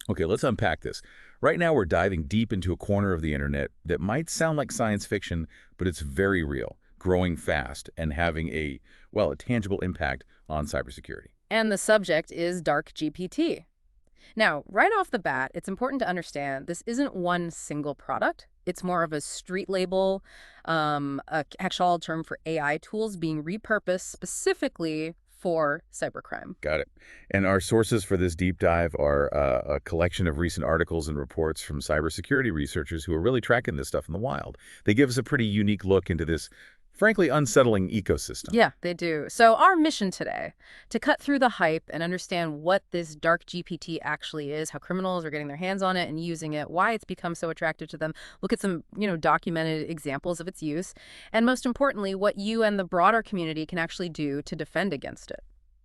Okay, let's unpack this. Right now, we're diving deep into a corner of the internet that might sound like science fiction, but it's very real, growing fast, and having a tangible impact on cybersecurity. And the subject is DarkGPT. Now, right off the bat, it's important to understand this isn't one single product. It's more of a street label, a catch-all term for AI tools being repurposed specifically for cybercrime. Got it. And our sources for this deep dive are a collection of recent articles and reports from cybersecurity researchers who are really tracking this stuff in the wild. They give us a pretty unique look into this, frankly, unsettling ecosystem. Yeah, they do. So our mission today, to cut through the hype and understand what this DarkGPT actually is, how criminals are getting their hands on it and using it, why it's become so attractive to them, look at some, documented examples of its use, and most importantly, what you and the broader community can actually do to defend against it.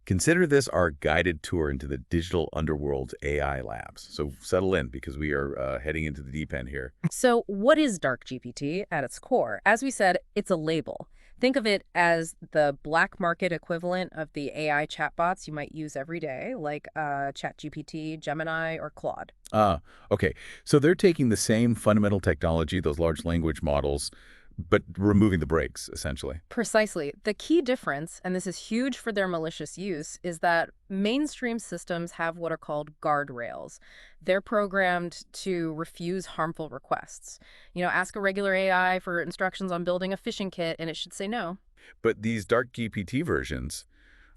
Consider this our guided tour into the digital underworld's AI labs. So settle in because we are heading into the deep end here. So what is DarkGPT at its core? As we said, it's a label. Think of it as the black market equivalent of the AI chatbots you might use every day, like ChatGPT, Gemini, or Claude. Okay. So they're taking the same fundamental technology, those large language models, but removing the brakes, essentially. Precisely. The key difference, and this is huge for their malicious use, is that mainstream systems have what are called guardrails. They're programmed to refuse harmful requests. Ask a regular AI for instructions on building a phishing kit, and it should say no. But these DarkGPT versions,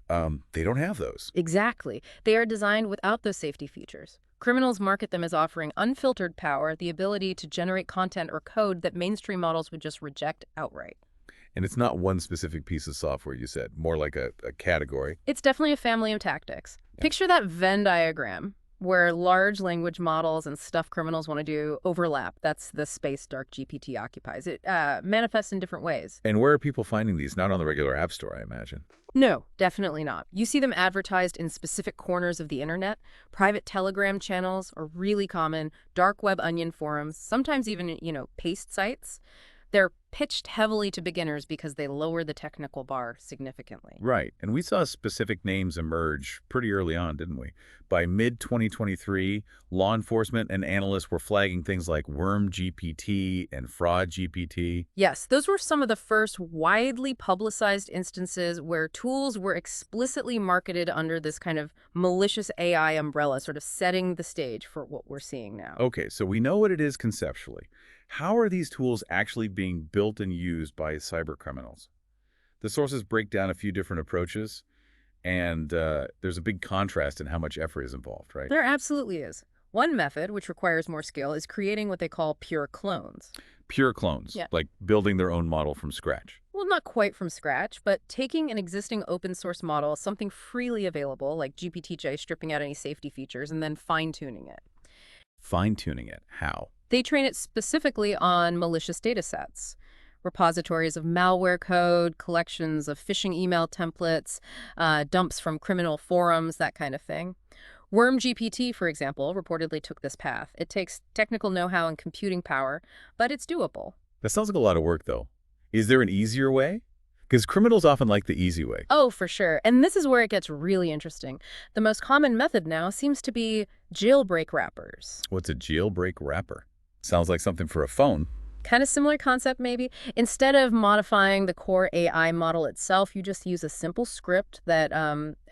they don't have those. Exactly. They are designed without those safety features. Criminals market them as offering unfiltered power, the ability to generate content or code that mainstream models would just reject outright. And it's not one specific piece of software, you said, more like a category. It's definitely a family of tactics. Yeah. Picture that Venn diagram where large language models and stuff criminals want to do overlap. That's the space DarkGPT occupies. It manifests in different ways. And where are people finding these? Not on the regular app store, I imagine. No, definitely not. You see them advertised in specific corners of the internet. Private Telegram channels are really common, dark web onion forums, sometimes even, paste sites. They're pitched heavily to beginners because they lower the technical bar significantly. Right. And we saw specific names emerge pretty early on, didn't we? By mid-2023, law enforcement and analysts were flagging things like WormGPT and FraudGPT. Yes, those were some of the first widely publicized instances where tools were explicitly marketed under this kind of malicious AI umbrella, sort of setting the stage for what we're seeing now. Okay, so we know what it is conceptually. How are these tools actually being built and used by cybercriminals? The sources break down a few different approaches, and there's a big contrast in how much effort is involved, right? There absolutely is. One method, which requires more skill, is creating what they call pure clones. Pure clones, Yeah. like building their own model from scratch. Well, not quite from scratch, but taking an existing open source model, something freely available, like GPTJ, stripping out any safety features, and then fine-tuning it. Fine-tuning it. How? They train it specifically on malicious data sets, repositories of malware code, collections of phishing email templates, dumps from criminal forums, that kind of thing. WormGPT, for example, reportedly took this path. It takes technical know-how and computing power, but it's doable. That sounds like a lot of work, though. Is there an easier way? Because criminals often like the easy way. Oh, for sure. And this is where it gets really interesting. The most common method now seems to be jailbreak wrappers. What's a jailbreak wrapper? Sounds like something for a phone. Kind of similar concept, maybe. Instead of modifying the core AI model itself, you just use a simple script that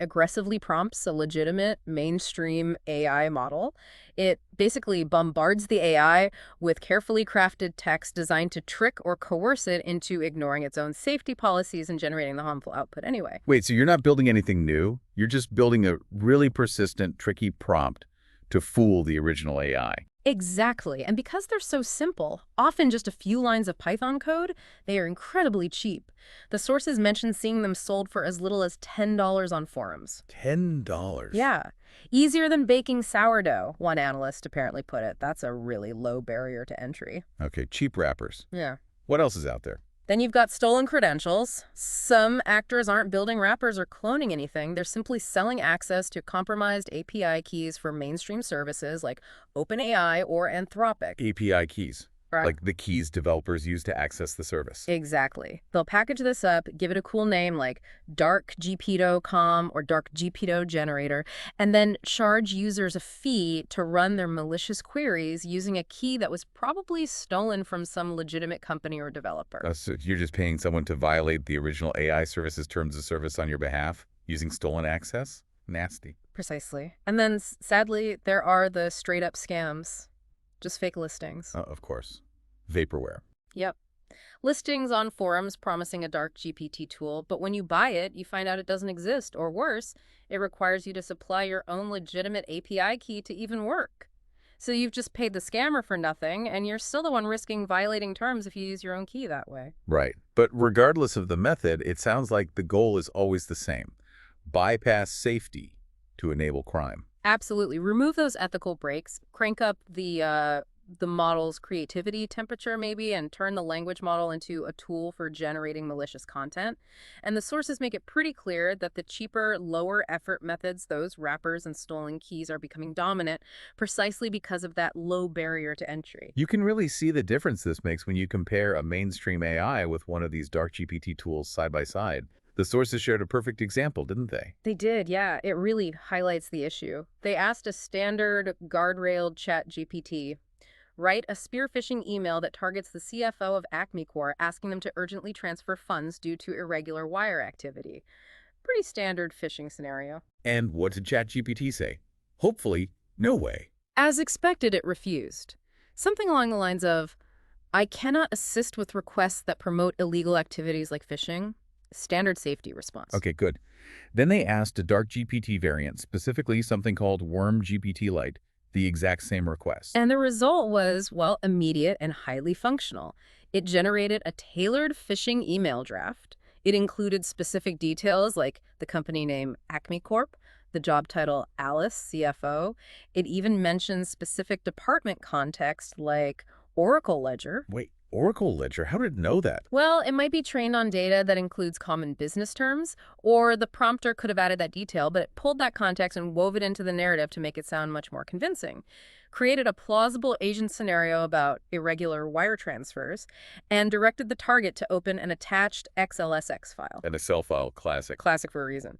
aggressively prompts a legitimate mainstream AI model. It basically bombards the AI with carefully crafted text designed to trick or coerce it into ignoring its own safety policies and generating the harmful output anyway. Wait, so you're not building anything new? You're just building a really persistent, tricky prompt to fool the original AI. Exactly. And because they're so simple, often just a few lines of Python code, they are incredibly cheap. The sources mention seeing them sold for as little as $10 on forums. $10? Yeah. Easier than baking sourdough, one analyst apparently put it. That's a really low barrier to entry. Okay, cheap wrappers. Yeah. What else is out there? Then you've got stolen credentials. Some actors aren't building wrappers or cloning anything. They're simply selling access to compromised API keys for mainstream services like OpenAI or Anthropic. API keys. Like the keys developers use to access the service. Exactly. They'll package this up, give it a cool name like DarkGPT.com or DarkGPT generator, and then charge users a fee to run their malicious queries using a key that was probably stolen from some legitimate company or developer. So you're just paying someone to violate the original AI service's terms of service on your behalf using stolen access? Nasty. Precisely. And then, sadly, there are the straight-up scams. Just fake listings. Of course. Vaporware. Yep. Listings on forums promising a DarkGPT tool, but when you buy it, you find out it doesn't exist, or worse, it requires you to supply your own legitimate API key to even work. So you've just paid the scammer for nothing, and you're still the one risking violating terms if you use your own key that way. Right. But regardless of the method, it sounds like the goal is always the same. Bypass safety to enable crime. Absolutely. Remove those ethical breaks, crank up the model's creativity temperature maybe, and turn the language model into a tool for generating malicious content. And the sources make it pretty clear that the cheaper, lower effort methods, those wrappers and stolen keys, are becoming dominant precisely because of that low barrier to entry. You can really see the difference this makes when you compare a mainstream AI with one of these DarkGPT tools side by side. The sources shared a perfect example, didn't they? They did, yeah. It really highlights the issue. They asked a standard guardrailed ChatGPT, write a spear phishing email that targets the CFO of Acme Corp, asking them to urgently transfer funds due to irregular wire activity. Pretty standard phishing scenario. And what did ChatGPT say? Hopefully, no way. As expected, it refused. Something along the lines of, I cannot assist with requests that promote illegal activities like phishing. Standard safety response. Okay, good. Then they asked a DarkGPT variant, specifically something called WormGPT Lite, the exact same request. And the result was, well, immediate and highly functional. It generated a tailored phishing email draft. It included specific details like the company name Acme Corp, the job title Alice, CFO. It even mentions specific department context like Oracle Ledger. Wait, Oracle Ledger? How did it know that? Well, it might be trained on data that includes common business terms, or the prompter could have added that detail, but it pulled that context and wove it into the narrative to make it sound much more convincing. Created a plausible agent scenario about irregular wire transfers, and directed the target to open an attached XLSX file. An Excel file, classic. Classic for a reason.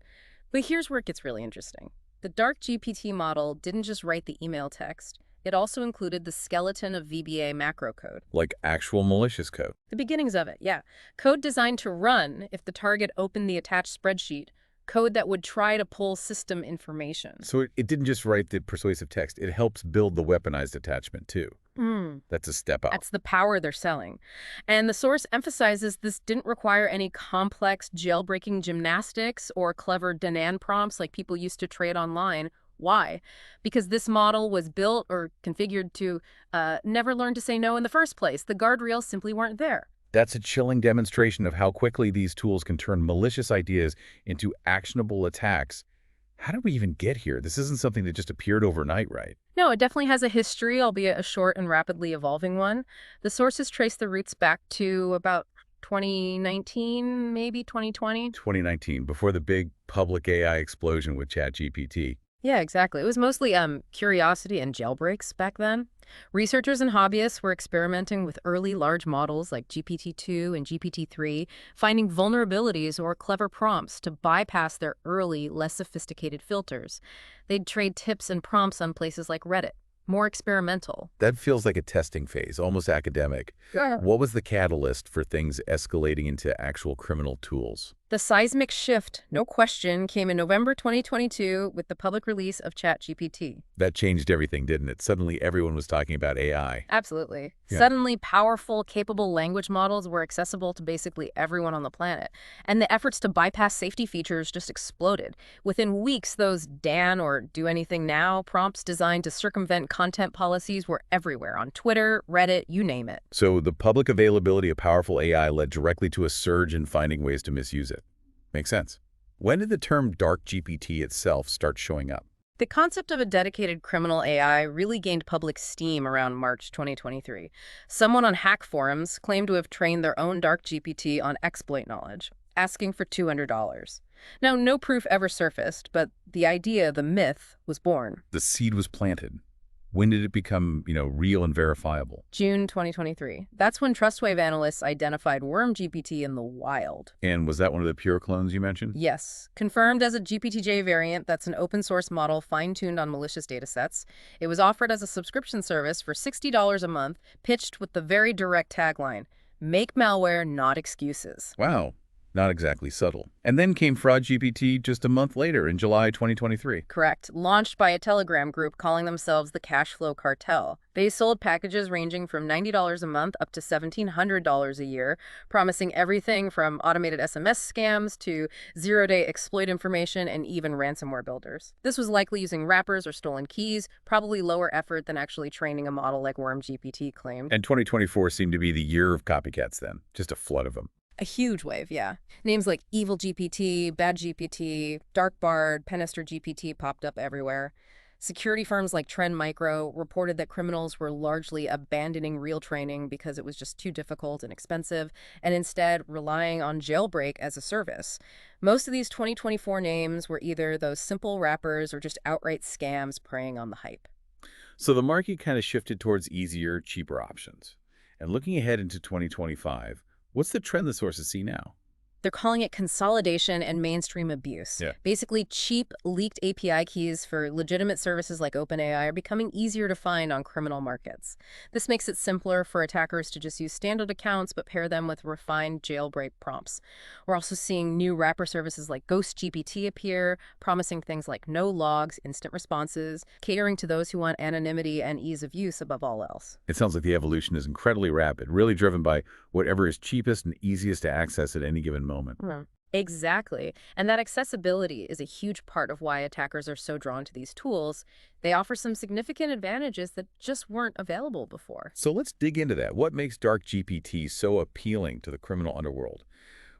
But here's where it gets really interesting. The DarkGPT model didn't just write the email text. It also included the skeleton of VBA macro code. Like actual malicious code. The beginnings of it, yeah. Code designed to run if the target opened the attached spreadsheet. Code that would try to pull system information. So it didn't just write the persuasive text. It helps build the weaponized attachment, too. That's a step up. That's the power they're selling. And the source emphasizes this didn't require any complex jailbreaking gymnastics or clever Danan prompts like people used to trade online. Why? Because this model was built or configured to never learn to say no in the first place. The guardrails simply weren't there. That's a chilling demonstration of how quickly these tools can turn malicious ideas into actionable attacks. How did we even get here? This isn't something that just appeared overnight, right? No, it definitely has a history, albeit a short and rapidly evolving one. The sources trace the roots back to about 2019, maybe 2020. 2019, before the big public AI explosion with ChatGPT. Yeah, exactly. It was mostly curiosity and jailbreaks back then. Researchers and hobbyists were experimenting with early large models like GPT-2 and GPT-3, finding vulnerabilities or clever prompts to bypass their early, less sophisticated filters. They'd trade tips and prompts on places like Reddit. More experimental. That feels like a testing phase, almost academic. Yeah. What was the catalyst for things escalating into actual criminal tools? The seismic shift, no question, came in November 2022 with the public release of ChatGPT. That changed everything, didn't it? Suddenly everyone was talking about AI. Absolutely. Yeah. Suddenly, powerful, capable language models were accessible to basically everyone on the planet. And the efforts to bypass safety features just exploded. Within weeks, those Dan or Do Anything Now prompts designed to circumvent content policies were everywhere, on Twitter, Reddit, you name it. So the public availability of powerful AI led directly to a surge in finding ways to misuse it. Makes sense. When did the term DarkGPT itself start showing up? The concept of a dedicated criminal AI really gained public steam around March 2023. Someone on hack forums claimed to have trained their own DarkGPT on exploit knowledge, asking for $200. Now, no proof ever surfaced, but the idea, the myth, was born. The seed was planted. When did it become, real and verifiable? June 2023. That's when TrustWave analysts identified WormGPT in the wild. And was that one of the pure clones you mentioned? Yes, confirmed as a GPTJ variant that's an open-source model fine-tuned on malicious datasets. It was offered as a subscription service for $60 a month, pitched with the very direct tagline, "Make malware, not excuses." Wow, not exactly subtle. And then came FraudGPT just a month later in July 2023. Correct. Launched by a Telegram group calling themselves the Cash Flow Cartel. They sold packages ranging from $90 a month up to $1,700 a year, promising everything from automated SMS scams to zero-day exploit information and even ransomware builders. This was likely using wrappers or stolen keys, probably lower effort than actually training a model like WormGPT claimed. And 2024 seemed to be the year of copycats then, just a flood of them. A huge wave, yeah. Names like Evil GPT, Bad GPT, DarkBERT, Penister GPT popped up everywhere. Security firms like Trend Micro reported that criminals were largely abandoning real training because it was just too difficult and expensive, and instead relying on Jailbreak as a service. Most of these 2024 names were either those simple wrappers or just outright scams preying on the hype. So the market kind of shifted towards easier, cheaper options. And looking ahead into 2025, what's the trend the sources see now? They're calling it consolidation and mainstream abuse. Yeah. Basically, cheap, leaked API keys for legitimate services like OpenAI are becoming easier to find on criminal markets. This makes it simpler for attackers to just use standard accounts but pair them with refined jailbreak prompts. We're also seeing new wrapper services like GhostGPT appear, promising things like no logs, instant responses, catering to those who want anonymity and ease of use above all else. It sounds like the evolution is incredibly rapid, really driven by whatever is cheapest and easiest to access at any given moment. Exactly. And that accessibility is a huge part of why attackers are so drawn to these tools. They offer some significant advantages that just weren't available before. So let's dig into that. What makes DarkGPT so appealing to the criminal underworld?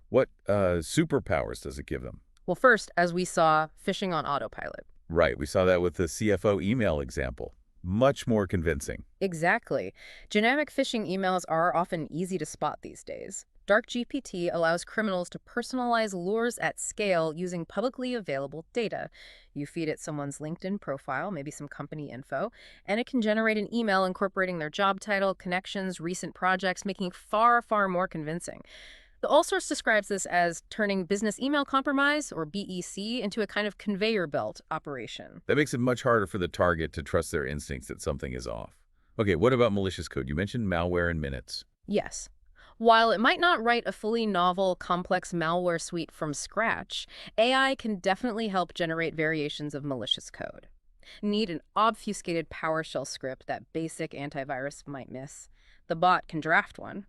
What superpowers does it give them? Well, first, as we saw, phishing on Autopilot. Right, we saw that with the CFO email example. Much more convincing. Exactly. Generic phishing emails are often easy to spot these days. DarkGPT allows criminals to personalize lures at scale using publicly available data. You feed it someone's LinkedIn profile, maybe some company info, and it can generate an email incorporating their job title, connections, recent projects, making it far, far more convincing. The All Source describes this as turning business email compromise, or BEC, into a kind of conveyor belt operation. That makes it much harder for the target to trust their instincts that something is off. Okay, what about malicious code? You mentioned malware in minutes. Yes. While it might not write a fully novel, complex malware suite from scratch, AI can definitely help generate variations of malicious code. Need an obfuscated PowerShell script that basic antivirus might miss? The bot can draft one.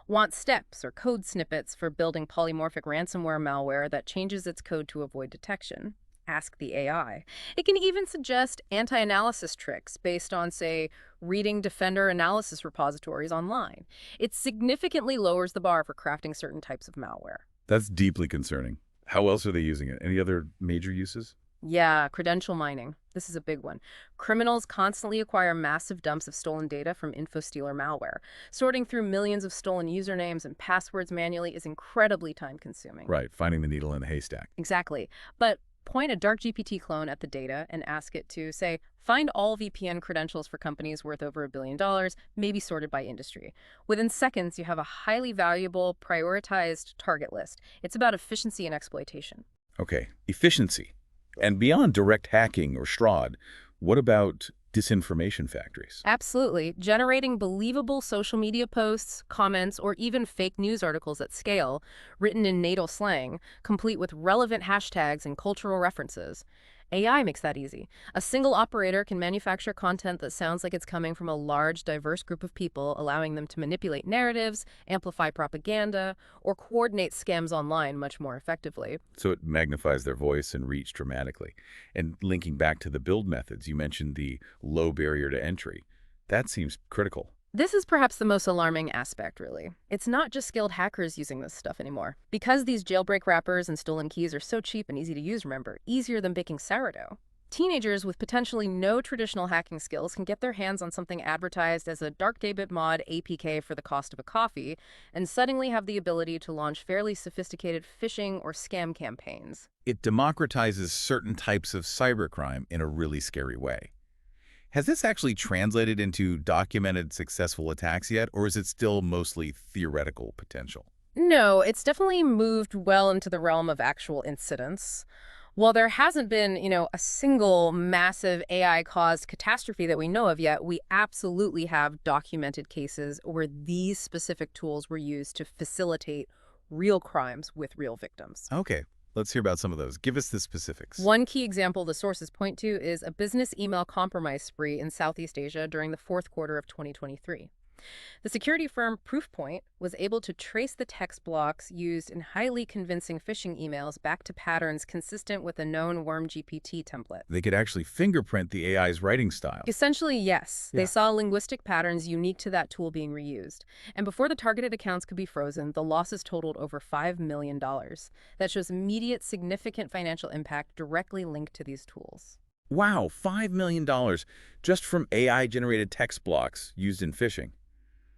Want steps or code snippets for building polymorphic ransomware malware that changes its code to avoid detection? Ask the AI. It can even suggest anti-analysis tricks based on, say, reading Defender analysis repositories online. It significantly lowers the bar for crafting certain types of malware. That's deeply concerning. How else are they using it? Any other major uses? Yeah, credential mining. This is a big one. Criminals constantly acquire massive dumps of stolen data from infostealer malware. Sorting through millions of stolen usernames and passwords manually is incredibly time-consuming. Right, finding the needle in the haystack. Exactly. But point a DarkGPT clone at the data and ask it to, say, find all VPN credentials for companies worth over $1 billion, maybe sorted by industry. Within seconds, you have a highly valuable, prioritized target list. It's about efficiency and exploitation. Okay, efficiency. And beyond direct hacking or fraud, what about disinformation factories? Absolutely. Generating believable social media posts, comments, or even fake news articles at scale, written in natal slang, complete with relevant hashtags and cultural references. AI makes that easy. A single operator can manufacture content that sounds like it's coming from a large, diverse group of people, allowing them to manipulate narratives, amplify propaganda, or coordinate scams online much more effectively. So it magnifies their voice and reach dramatically. And linking back to the build methods, you mentioned the low barrier to entry. That seems critical. This is perhaps the most alarming aspect, really. It's not just skilled hackers using this stuff anymore. Because these jailbreak wrappers and stolen keys are so cheap and easy to use, remember, easier than baking sourdough. Teenagers with potentially no traditional hacking skills can get their hands on something advertised as a dark debit mod APK for the cost of a coffee, and suddenly have the ability to launch fairly sophisticated phishing or scam campaigns. It democratizes certain types of cybercrime in a really scary way. Has this actually translated into documented successful attacks yet, or is it still mostly theoretical potential? No, it's definitely moved well into the realm of actual incidents. While there hasn't been, a single massive AI-caused catastrophe that we know of yet, we absolutely have documented cases where these specific tools were used to facilitate real crimes with real victims. Okay, let's hear about some of those. Give us the specifics. One key example the sources point to is a business email compromise spree in Southeast Asia during the fourth quarter of 2023. The security firm Proofpoint was able to trace the text blocks used in highly convincing phishing emails back to patterns consistent with a known WormGPT template. They could actually fingerprint the AI's writing style. Essentially, yes. They Yeah. saw linguistic patterns unique to that tool being reused. And before the targeted accounts could be frozen, the losses totaled over $5 million. That shows immediate, significant financial impact directly linked to these tools. Wow, $5 million just from AI-generated text blocks used in phishing.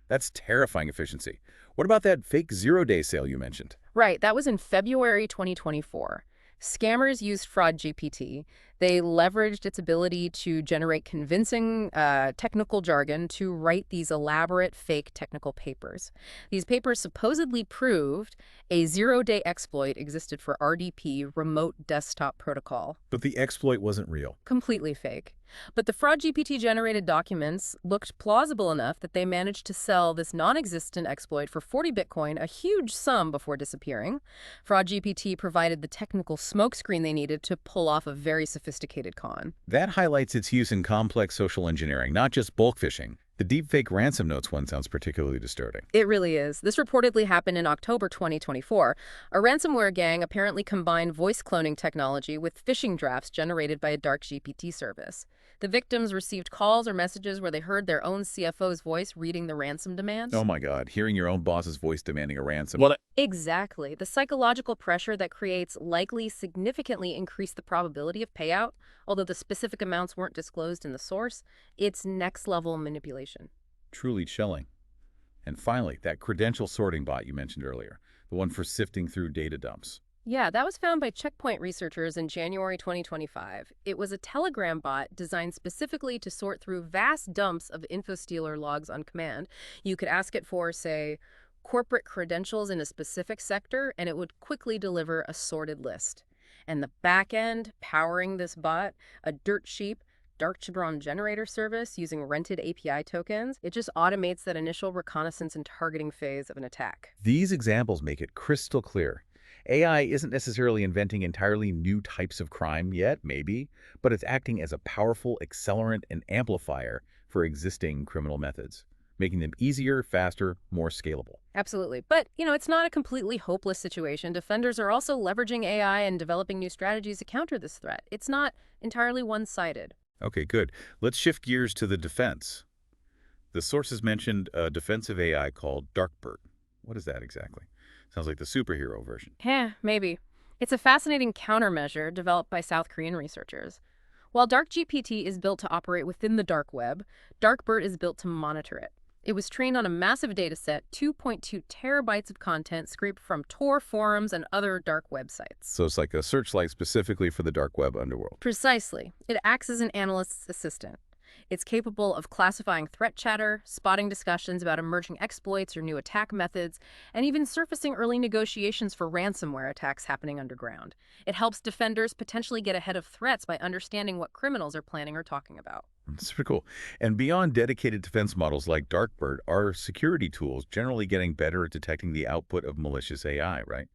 That's terrifying efficiency. What about that fake zero-day sale you mentioned? Right, that was in February 2024. Scammers used FraudGPT. They leveraged its ability to generate convincing technical jargon to write these elaborate fake technical papers. These papers supposedly proved a zero-day exploit existed for RDP, Remote Desktop Protocol. But the exploit wasn't real. Completely fake. But the FraudGPT-generated documents looked plausible enough that they managed to sell this non-existent exploit for 40 Bitcoin, a huge sum, before disappearing. FraudGPT provided the technical smokescreen they needed to pull off a very sophisticated con. That highlights its use in complex social engineering, not just bulk phishing. The deepfake ransom notes one sounds particularly disturbing. It really is. This reportedly happened in October 2024. A ransomware gang apparently combined voice cloning technology with phishing drafts generated by a DarkGPT service. The victims received calls or messages where they heard their own CFO's voice reading the ransom demands. Oh my God, hearing your own boss's voice demanding a ransom. Exactly. The psychological pressure that creates likely significantly increased the probability of payout, although the specific amounts weren't disclosed in the source. It's next-level manipulation. Truly chilling. And finally, that credential sorting bot you mentioned earlier, the one for sifting through data dumps. Yeah, that was found by Checkpoint researchers in January 2025. It was a Telegram bot designed specifically to sort through vast dumps of InfoStealer logs on command. You could ask it for, say, corporate credentials in a specific sector, and it would quickly deliver a sorted list. And the back end powering this bot, a dirt cheap DarkGPT generator service using rented API tokens, it just automates that initial reconnaissance and targeting phase of an attack. These examples make it crystal clear. AI isn't necessarily inventing entirely new types of crime yet, maybe, but it's acting as a powerful accelerant and amplifier for existing criminal methods, making them easier, faster, more scalable. Absolutely. But, it's not a completely hopeless situation. Defenders are also leveraging AI and developing new strategies to counter this threat. It's not entirely one-sided. Okay, good. Let's shift gears to the defense. The sources mentioned a defensive AI called DarkBERT. What is that exactly? Sounds like the superhero version. Maybe. It's a fascinating countermeasure developed by South Korean researchers. While DarkGPT is built to operate within the dark web, DarkBERT is built to monitor it. It was trained on a massive dataset, 2.2 terabytes of content scraped from Tor forums and other dark websites. So it's like a searchlight specifically for the dark web underworld. Precisely. It acts as an analyst's assistant. It's capable of classifying threat chatter, spotting discussions about emerging exploits or new attack methods, and even surfacing early negotiations for ransomware attacks happening underground. It helps defenders potentially get ahead of threats by understanding what criminals are planning or talking about. That's pretty cool. And beyond dedicated defense models like DarkBERT, are security tools generally getting better at detecting the output of malicious AI, right?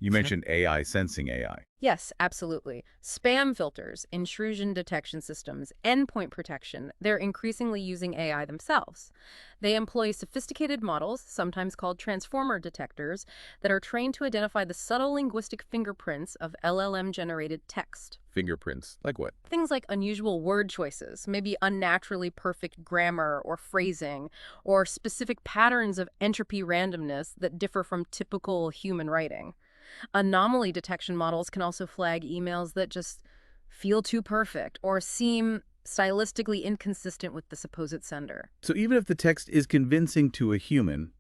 You mentioned AI sensing AI. Yes, absolutely. Spam filters, intrusion detection systems, endpoint protection, they're increasingly using AI themselves. They employ sophisticated models, sometimes called transformer detectors, that are trained to identify the subtle linguistic fingerprints of LLM-generated text. Fingerprints, like what? Things like unusual word choices, maybe unnaturally perfect grammar or phrasing, or specific patterns of entropy randomness that differ from typical human writing. Anomaly detection models can also flag emails that just feel too perfect or seem stylistically inconsistent with the supposed sender. So even if the text is convincing to a human,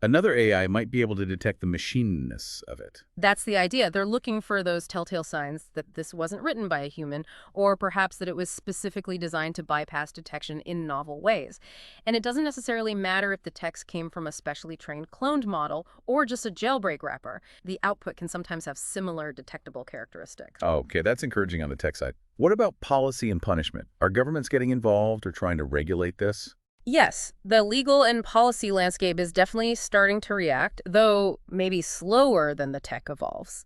Another AI might be able to detect the machineness of it. That's the idea. They're looking for those telltale signs that this wasn't written by a human, or perhaps that it was specifically designed to bypass detection in novel ways. And it doesn't necessarily matter if the text came from a specially trained cloned model or just a jailbreak wrapper. The output can sometimes have similar detectable characteristics. Oh, okay, that's encouraging on the tech side. What about policy and punishment? Are governments getting involved or trying to regulate this? Yes, the legal and policy landscape is definitely starting to react, though maybe slower than the tech evolves.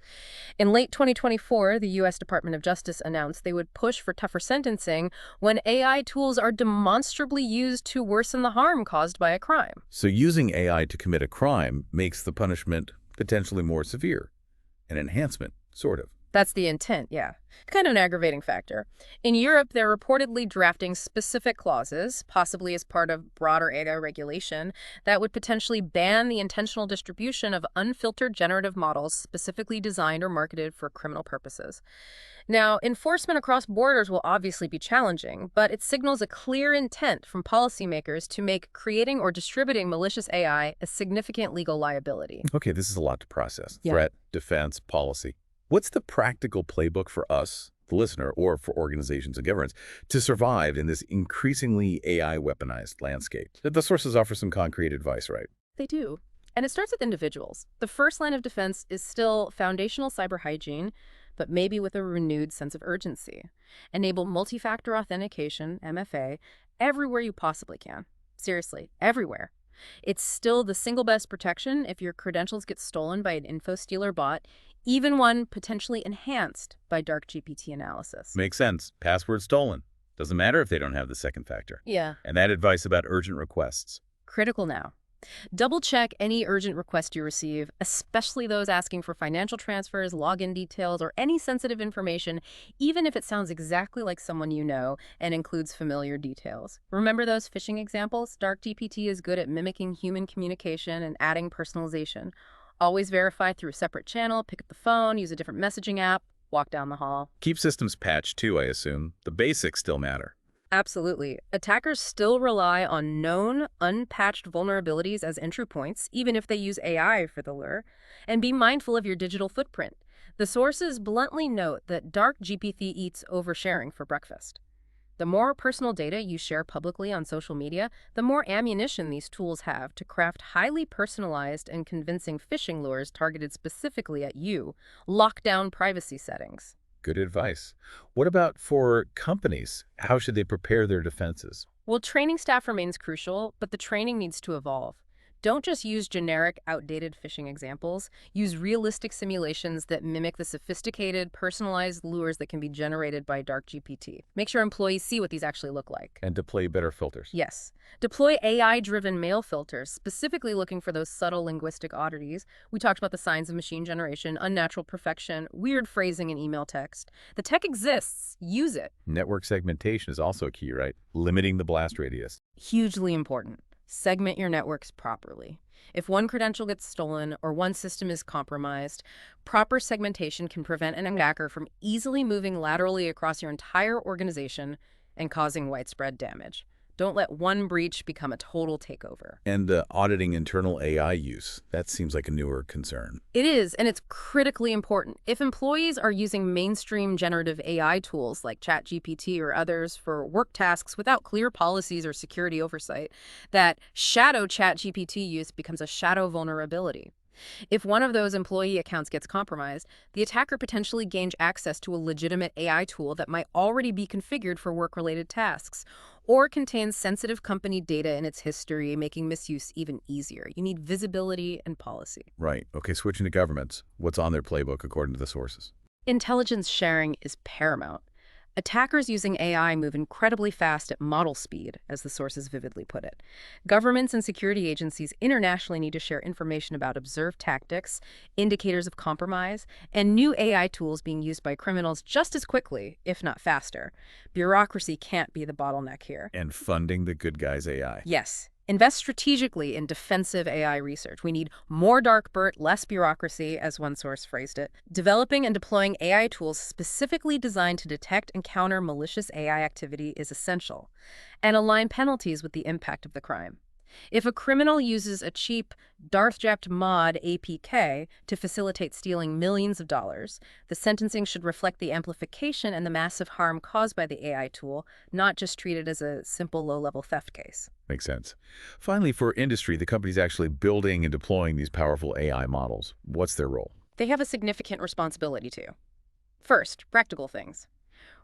In late 2024, the U.S. Department of Justice announced they would push for tougher sentencing when AI tools are demonstrably used to worsen the harm caused by a crime. So using AI to commit a crime makes the punishment potentially more severe. An enhancement, sort of. That's the intent, yeah. Kind of an aggravating factor. In Europe, they're reportedly drafting specific clauses, possibly as part of broader AI regulation, that would potentially ban the intentional distribution of unfiltered generative models specifically designed or marketed for criminal purposes. Now, enforcement across borders will obviously be challenging, but it signals a clear intent from policymakers to make creating or distributing malicious AI a significant legal liability. Okay, this is a lot to process. Yeah. Threat, defense, policy. What's the practical playbook for us, the listener, or for organizations and governments to survive in this increasingly AI weaponized landscape? The sources offer some concrete advice, right? They do. And it starts with individuals. The first line of defense is still foundational cyber hygiene, but maybe with a renewed sense of urgency. Enable multi-factor authentication, MFA, everywhere you possibly can. Seriously, everywhere. It's still the single best protection if your credentials get stolen by an info stealer bot, even one potentially enhanced by DarkGPT analysis. Makes sense. Password stolen. Doesn't matter if they don't have the second factor. Yeah. And that advice about urgent requests. Critical now. Double-check any urgent request you receive, especially those asking for financial transfers, login details, or any sensitive information, even if it sounds exactly like someone you know and includes familiar details. Remember those phishing examples? DarkGPT is good at mimicking human communication and adding personalization. Always verify through a separate channel, pick up the phone, use a different messaging app, walk down the hall. Keep systems patched too, I assume. The basics still matter. Absolutely. Attackers still rely on known, unpatched vulnerabilities as entry points, even if they use AI for the lure. And be mindful of your digital footprint. The sources bluntly note that DarkGPT eats oversharing for breakfast. The more personal data you share publicly on social media, the more ammunition these tools have to craft highly personalized and convincing phishing lures targeted specifically at you. Lock down privacy settings. Good advice. What about for companies? How should they prepare their defenses? Well, training staff remains crucial, but the training needs to evolve. Don't just use generic, outdated phishing examples. Use realistic simulations that mimic the sophisticated, personalized lures that can be generated by DarkGPT. Make sure employees see what these actually look like. And deploy better filters. Yes. Deploy AI-driven mail filters, specifically looking for those subtle linguistic oddities. We talked about the signs of machine generation, unnatural perfection, weird phrasing in email text. The tech exists. Use it. Network segmentation is also key, right? Limiting the blast radius. Hugely important. Segment your networks properly. If one credential gets stolen or one system is compromised, proper segmentation can prevent an attacker from easily moving laterally across your entire organization and causing widespread damage. Don't let one breach become a total takeover. And auditing internal AI use. That seems like a newer concern. It is, and it's critically important. If employees are using mainstream generative AI tools like ChatGPT or others for work tasks without clear policies or security oversight, that shadow ChatGPT use becomes a shadow vulnerability. If one of those employee accounts gets compromised, the attacker potentially gains access to a legitimate AI tool that might already be configured for work-related tasks, or contains sensitive company data in its history, making misuse even easier. You need visibility and policy. Right. Okay, switching to governments. What's on their playbook according to the sources? Intelligence sharing is paramount. Attackers using AI move incredibly fast at model speed, as the sources vividly put it. Governments and security agencies internationally need to share information about observed tactics, indicators of compromise, and new AI tools being used by criminals just as quickly, if not faster. Bureaucracy can't be the bottleneck here. And funding the good guys' AI. Yes. Invest strategically in defensive AI research. We need more DarkBERT, less bureaucracy, as one source phrased it. Developing and deploying AI tools specifically designed to detect and counter malicious AI activity is essential. And align penalties with the impact of the crime. If a criminal uses a cheap DarkGPT mod APK to facilitate stealing millions of dollars, the sentencing should reflect the amplification and the massive harm caused by the AI tool, not just treat it as a simple low-level theft case. Makes sense. Finally, for industry, the company's actually building and deploying these powerful AI models. What's their role? They have a significant responsibility too. First, practical things.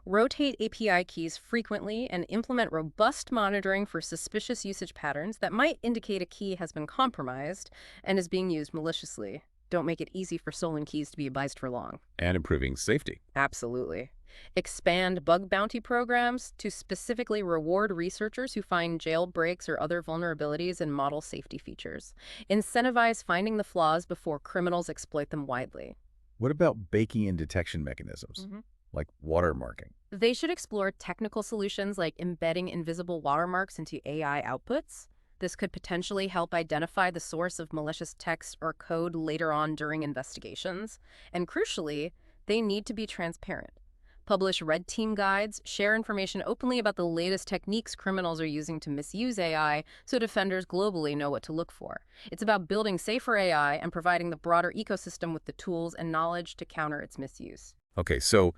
Rotate API keys frequently and implement robust monitoring for suspicious usage patterns that might indicate a key has been compromised and is being used maliciously. Don't make it easy for stolen keys to be abused for long. And improving safety. Absolutely. Expand bug bounty programs to specifically reward researchers who find jailbreaks or other vulnerabilities in model safety features. Incentivize finding the flaws before criminals exploit them widely. What about baking in detection mechanisms, like watermarking? They should explore technical solutions like embedding invisible watermarks into AI outputs. This could potentially help identify the source of malicious text or code later on during investigations. And crucially, they need to be transparent. Publish red team guides, share information openly about the latest techniques criminals are using to misuse AI so defenders globally know what to look for. It's about building safer AI and providing the broader ecosystem with the tools and knowledge to counter its misuse. Okay, so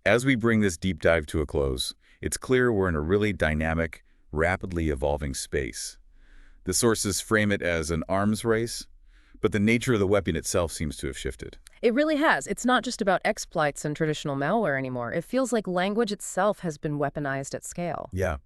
as we bring this deep dive to a close, it's clear we're in a really dynamic, rapidly evolving space. The sources frame it as an arms race, but the nature of the weapon itself seems to have shifted. It really has. It's not just about exploits and traditional malware anymore. It feels like language itself has been weaponized at scale. Yeah.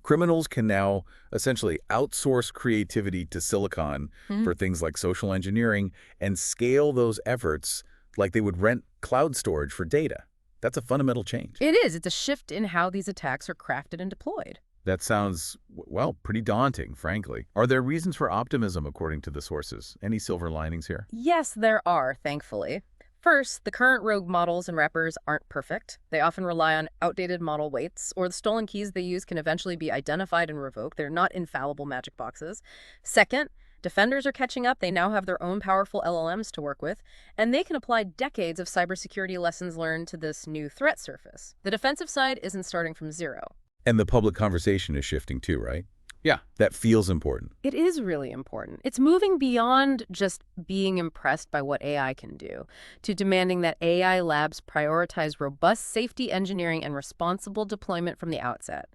Criminals can now essentially outsource creativity to silicon for things like social engineering and scale those efforts like they would rent cloud storage for data. That's a fundamental change. It is. It's a shift in how these attacks are crafted and deployed. That sounds, well, pretty daunting, frankly. Are there reasons for optimism, according to the sources? Any silver linings here? Yes, there are, thankfully. First, the current rogue models and wrappers aren't perfect. They often rely on outdated model weights, or the stolen keys they use can eventually be identified and revoked. They're not infallible magic boxes. Second, defenders are catching up. They now have their own powerful LLMs to work with, and they can apply decades of cybersecurity lessons learned to this new threat surface. The defensive side isn't starting from zero. And the public conversation is shifting too, right? Yeah, that feels important. It is really important. It's moving beyond just being impressed by what AI can do to demanding that AI labs prioritize robust safety engineering and responsible deployment from the outset.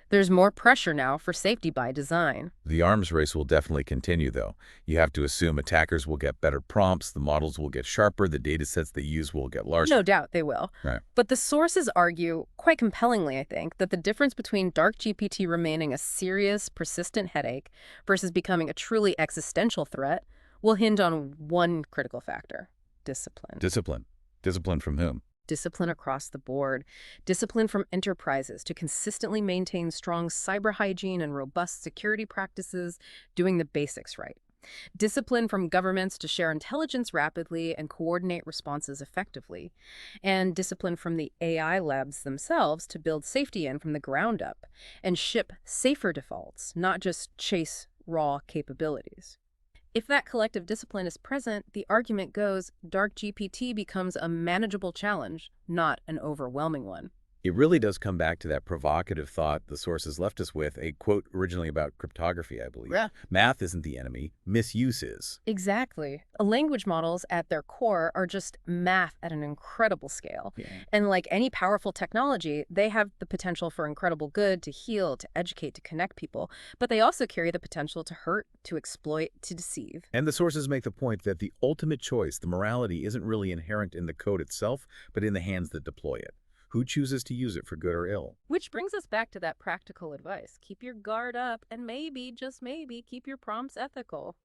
There's more pressure now for safety by design. The arms race will definitely continue, though. You have to assume attackers will get better prompts, the models will get sharper, the data sets they use will get larger. No doubt they will. Right. But the sources argue, quite compellingly, I think, that the difference between DarkGPT remaining a serious, persistent headache versus becoming a truly existential threat will hinge on one critical factor: discipline. Discipline. Discipline from whom? Discipline across the board. Discipline from enterprises to consistently maintain strong cyber hygiene and robust security practices, doing the basics right. Discipline from governments to share intelligence rapidly and coordinate responses effectively. And discipline from the AI labs themselves to build safety in from the ground up and ship safer defaults, not just chase raw capabilities. If that collective discipline is present, the argument goes DarkGPT becomes a manageable challenge, not an overwhelming one. It really does come back to that provocative thought the sources left us with, a quote originally about cryptography, I believe. Yeah. Math isn't the enemy, misuse is. Exactly. Language models at their core are just math at an incredible scale. Yeah. And like any powerful technology, they have the potential for incredible good, to heal, to educate, to connect people. But they also carry the potential to hurt, to exploit, to deceive. And the sources make the point that the ultimate choice, the morality, isn't really inherent in the code itself, but in the hands that deploy it. Who chooses to use it for good or ill? Which brings us back to that practical advice. Keep your guard up and maybe, just maybe, keep your prompts ethical.